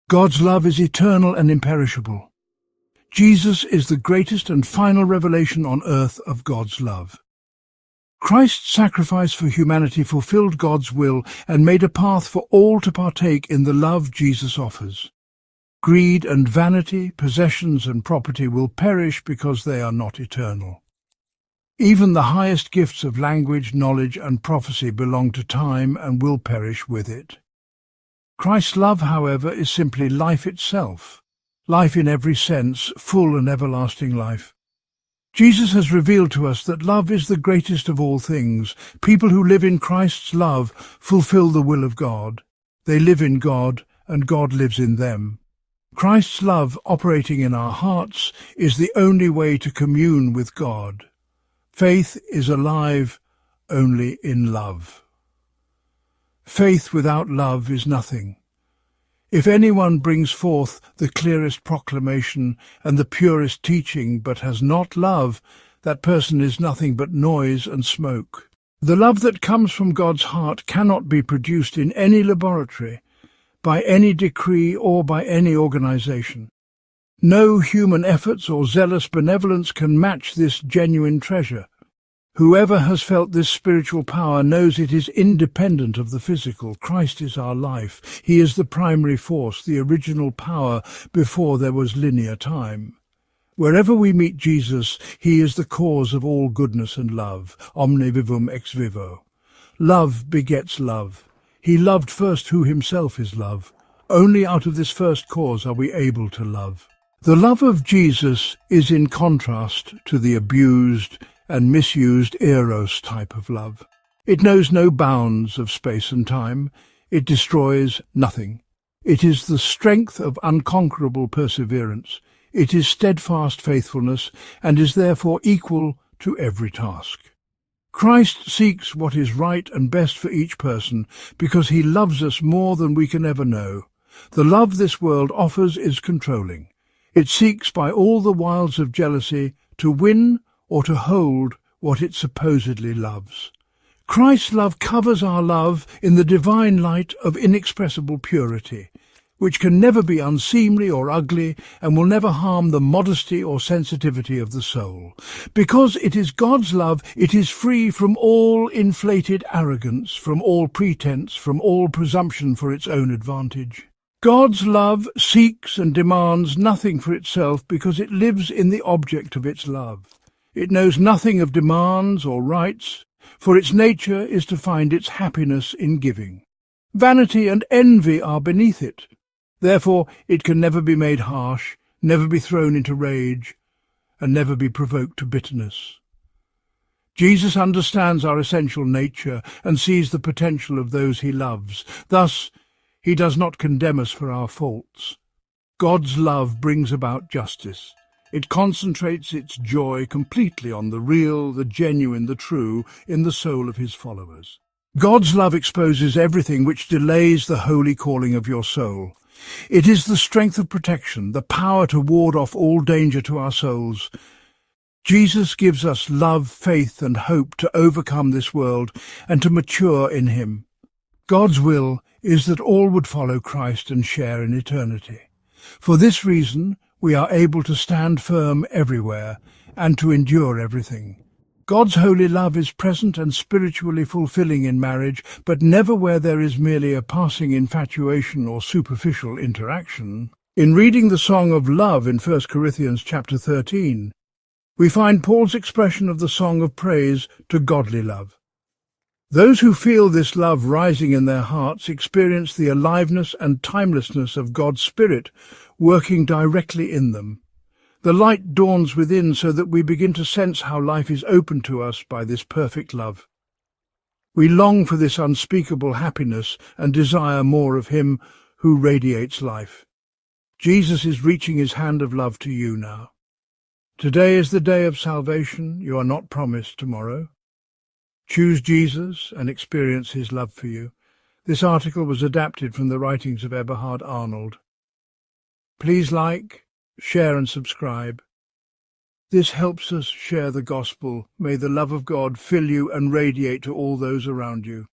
God's love is eternal and imperishable. Jesus is the greatest and final revelation on earth of God's love. Christ's sacrifice for humanity fulfilled God's will and made a path for all to partake in the love Jesus offers. Greed and vanity, possessions and property will perish because they are not eternal. Even the highest gifts of language, knowledge and prophecy belong to time and will perish with it. Christ's love, however, is simply life itself, life in every sense, full and everlasting life. Jesus has revealed to us that love is the greatest of all things. People who live in Christ's love fulfill the will of God. They live in God, and God lives in them. Christ's love operating in our hearts is the only way to commune with God. Faith is alive only in love. Faith without love is nothing. If anyone brings forth the clearest proclamation and the purest teaching but has not love, that person is nothing but noise and smoke. The love that comes from God's heart cannot be produced in any laboratory, by any decree or by any organization. No human efforts or zealous benevolence can match this genuine treasure. Whoever has felt this spiritual power knows it is independent of the physical. Christ is our life. He is the primary force, the original power before there was linear time. Wherever we meet Jesus, he is the cause of all goodness and love. Omne vivum ex vivo. Love begets love. He loved first who himself is love. Only out of this first cause are we able to love. The love of Jesus is in contrast to the abused and misused eros type of love. It knows no bounds of space and time. It destroys nothing. It is the strength of unconquerable perseverance. It is steadfast faithfulness and is therefore equal to every task. Christ seeks what is right and best for each person because he loves us more than we can ever know. The love this world offers is controlling. It seeks by all the wiles of jealousy to win or to hold what it supposedly loves. Christ's love covers our love in the divine light of inexpressible purity, which can never be unseemly or ugly and will never harm the modesty or sensitivity of the soul. Because it is God's love, it is free from all inflated arrogance, from all pretense, from all presumption for its own advantage. God's love seeks and demands nothing for itself because it lives in the object of its love. It knows nothing of demands or rights, for its nature is to find its happiness in giving. Vanity and envy are beneath it. Therefore it can never be made harsh, never be thrown into rage, and never be provoked to bitterness. Jesus understands our essential nature and sees the potential of those he loves. Thus, he does not condemn us for our faults. God's love brings about justice. It concentrates its joy completely on the real, the genuine, the true, in the soul of his followers. God's love exposes everything which delays the holy calling of your soul. It is the strength of protection, the power to ward off all danger to our souls. Jesus gives us love, faith, and hope to overcome this world and to mature in him. God's will is that all would follow Christ and share in eternity. For this reason, we are able to stand firm everywhere and to endure everything. God's holy love is present and spiritually fulfilling in marriage, but never where there is merely a passing infatuation or superficial interaction. In reading the Song of Love in 1 Corinthians chapter 13, we find Paul's expression of the song of praise to godly love. Those who feel this love rising in their hearts experience the aliveness and timelessness of God's Spirit working directly in them. The light dawns within so that we begin to sense how life is open to us by this perfect love. We long for this unspeakable happiness and desire more of him who radiates life. Jesus is reaching his hand of love to you now. Today is the day of salvation. You are not promised tomorrow. Choose Jesus and experience his love for you. This article was adapted from the writings of Eberhard Arnold. Please like, share and subscribe. This helps us share the gospel. May the love of God fill you and radiate to all those around you.